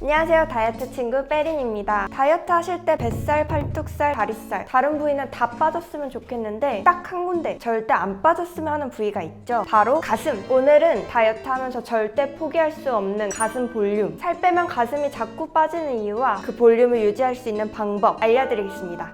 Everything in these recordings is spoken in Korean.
안녕하세요, 다이어트 친구 빼린입니다. 다이어트 하실 때 뱃살, 팔뚝살, 다리살 다른 부위는 다 빠졌으면 좋겠는데 딱 한 군데 절대 안 빠졌으면 하는 부위가 있죠. 바로 가슴. 오늘은 다이어트 하면서 절대 포기할 수 없는 가슴 볼륨, 살 빼면 가슴이 자꾸 빠지는 이유와 그 볼륨을 유지할 수 있는 방법 알려드리겠습니다.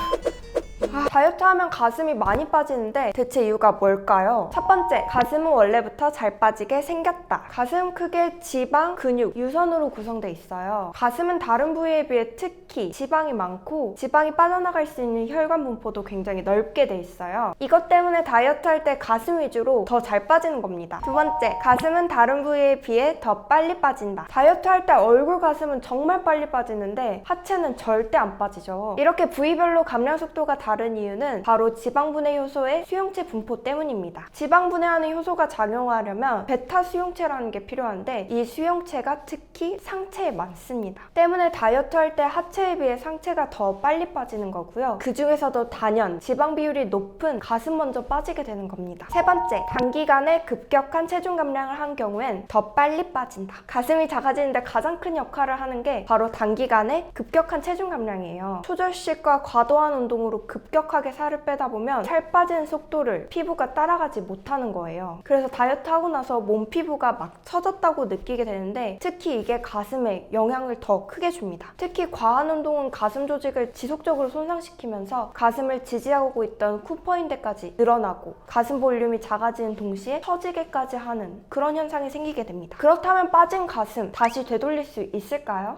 다이어트 하면 가슴이 많이 빠지는데 대체 이유가 뭘까요? 첫 번째, 가슴은 원래부터 잘 빠지게 생겼다. 가슴 크기의 지방, 근육, 유선으로 구성돼 있어요. 가슴은 다른 부위에 비해 특히 지방이 많고 지방이 빠져나갈 수 있는 혈관 분포도 굉장히 넓게 돼 있어요. 이것 때문에 다이어트 할 때 가슴 위주로 더 잘 빠지는 겁니다. 두 번째, 가슴은 다른 부위에 비해 더 빨리 빠진다. 다이어트 할 때 얼굴 가슴은 정말 빨리 빠지는데 하체는 절대 안 빠지죠. 이렇게 부위별로 감량 속도가 다른 이유는 바로 지방분해 효소의 수용체 분포 때문입니다. 지방분해하는 효소가 작용하려면 베타 수용체라는 게 필요한데 이 수용체가 특히 상체에 많습니다. 때문에 다이어트 할 때 하체에 비해 상체가 더 빨리 빠지는 거고요. 그 중에서도 단연 지방 비율이 높은 가슴 먼저 빠지게 되는 겁니다. 세 번째, 단기간에 급격한 체중 감량을 한 경우엔 더 빨리 빠진다. 가슴이 작아지는데 가장 큰 역할을 하는 게 바로 단기간에 급격한 체중 감량이에요. 초절식과 과도한 운동으로 급격하게 살을 빼다 보면 살 빠지는 속도를 피부가 따라가지 못하는 거예요. 그래서 다이어트 하고 나서 몸 피부가 막 처졌다고 느끼게 되는데 특히 이게 가슴에 영향을 더 크게 줍니다. 특히 과한 운동은 가슴 조직을 지속적으로 손상시키면서 가슴을 지지하고 있던 쿠퍼인대까지 늘어나고 가슴 볼륨이 작아지는 동시에 처지게까지 하는 그런 현상이 생기게 됩니다. 그렇다면 빠진 가슴 다시 되돌릴 수 있을까요?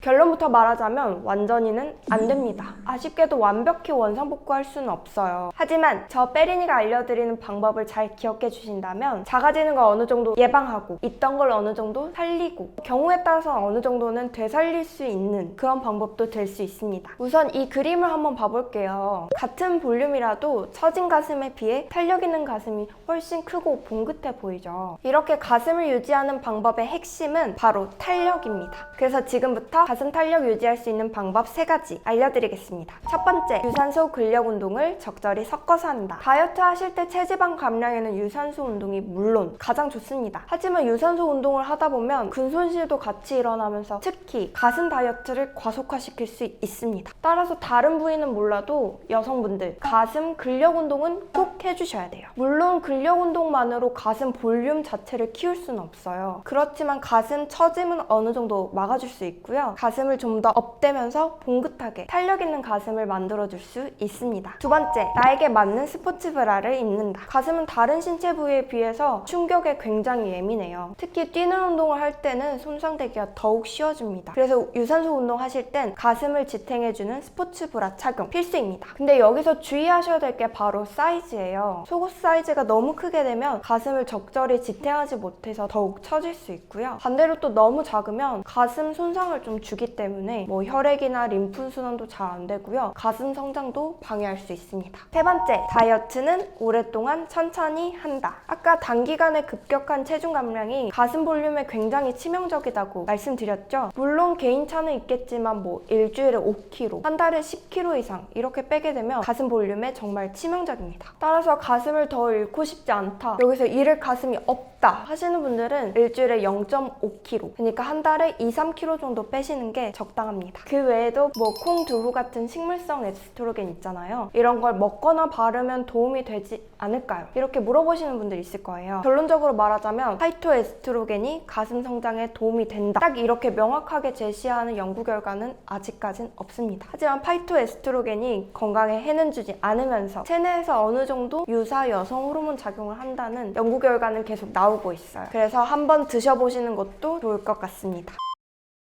결론부터 말하자면 완전히는 안 됩니다. 아쉽게도 완벽히 원상복구할 수는 없어요. 하지만 저 빼린이가 알려드리는 방법을 잘 기억해 주신다면 작아지는 걸 어느 정도 예방하고 있던 걸 어느 정도 살리고 경우에 따라서 어느 정도는 되살릴 수 있는 그런 방법도 될 수 있습니다. 우선 이 그림을 한번 봐볼게요. 같은 볼륨이라도 처진 가슴에 비해 탄력 있는 가슴이 훨씬 크고 봉긋해 보이죠. 이렇게 가슴을 유지하는 방법의 핵심은 바로 탄력입니다. 그래서 지금부터 가슴 탄력 유지할 수 있는 방법 3가지 알려드리겠습니다. 첫 번째, 유산소 근력 운동을 적절히 섞어서 한다. 다이어트 하실 때 체지방 감량에는 유산소 운동이 물론 가장 좋습니다. 하지만 유산소 운동을 하다 보면 근손실도 같이 일어나면서 특히 가슴 다이어트를 과속화시킬 수 있습니다. 따라서 다른 부위는 몰라도 여성분들 가슴 근력 운동은 꼭 해주셔야 돼요. 물론 근력 운동만으로 가슴 볼륨 자체를 키울 수는 없어요. 그렇지만 가슴 처짐은 어느 정도 막아줄 수 있고요. 가슴을 좀 더 업되면서 봉긋하게 탄력 있는 가슴을 만들어줄 수 있습니다. 두 번째, 나에게 맞는 스포츠 브라를 입는다. 가슴은 다른 신체 부위에 비해서 충격에 굉장히 예민해요. 특히 뛰는 운동을 할 때는 손상되기가 더욱 쉬워집니다. 그래서 유산소 운동 하실 땐 가슴을 지탱해주는 스포츠 브라 착용 필수입니다. 근데 여기서 주의하셔야 될 게 바로 사이즈예요. 속옷 사이즈가 너무 크게 되면 가슴을 적절히 지탱하지 못해서 더욱 처질 수 있고요. 반대로 또 너무 작으면 가슴 손상을 좀 주기 때문에 혈액이나 림프 순환도 잘 안 되고요. 가슴 성장도 방해할 수 있습니다. 세 번째, 다이어트는 오랫동안 천천히 한다. 아까 단기간에 급격한 체중 감량이 가슴 볼륨에 굉장히 치명적이라고 말씀드렸죠. 물론 개인차는 있겠지만 일주일에 5kg, 한 달에 10kg 이상 이렇게 빼게 되면 가슴 볼륨에 정말 치명적입니다. 따라서 가슴을 더 잃고 싶지 않다, 여기서 잃을 가슴이 없다 하시는 분들은 일주일에 0.5kg, 그러니까 한 달에 2-3kg 정도 빼시는 게 적당합니다. 그 외에도 콩, 두부 같은 식물성 에스트로겐 있잖아요. 이런 걸 먹거나 바르면 도움이 되지 않을까요? 이렇게 물어보시는 분들 있을 거예요. 결론적으로 말하자면 파이토에스트로겐이 가슴 성장에 도움이 된다, 딱 이렇게 명확하게 제시하는 연구 결과는 아직까진 없습니다. 하지만 파이토에스트로겐이 건강에 해는 주지 않으면서 체내에서 어느 정도 유사 여성 호르몬 작용을 한다는 연구 결과는 계속 나오고 있어요. 그래서 한번 드셔보시는 것도 좋을 것 같습니다.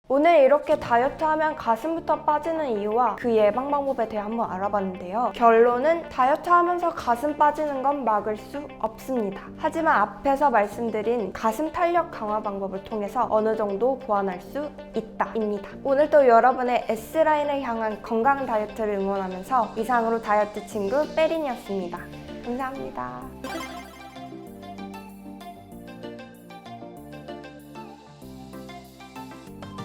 오늘 이렇게 다이어트 하면 가슴부터 빠지는 이유와 그 예방 방법에 대해 한번 알아봤는데요. 결론은 다이어트 하면서 가슴 빠지는 건 막을 수 없습니다. 하지만 앞에서 말씀드린 가슴 탄력 강화 방법을 통해서 어느 정도 보완할 수 있다입니다. 오늘도 여러분의 S라인을 향한 건강 다이어트를 응원하면서 이상으로 다이어트 친구 빼린이었습니다. 감사합니다.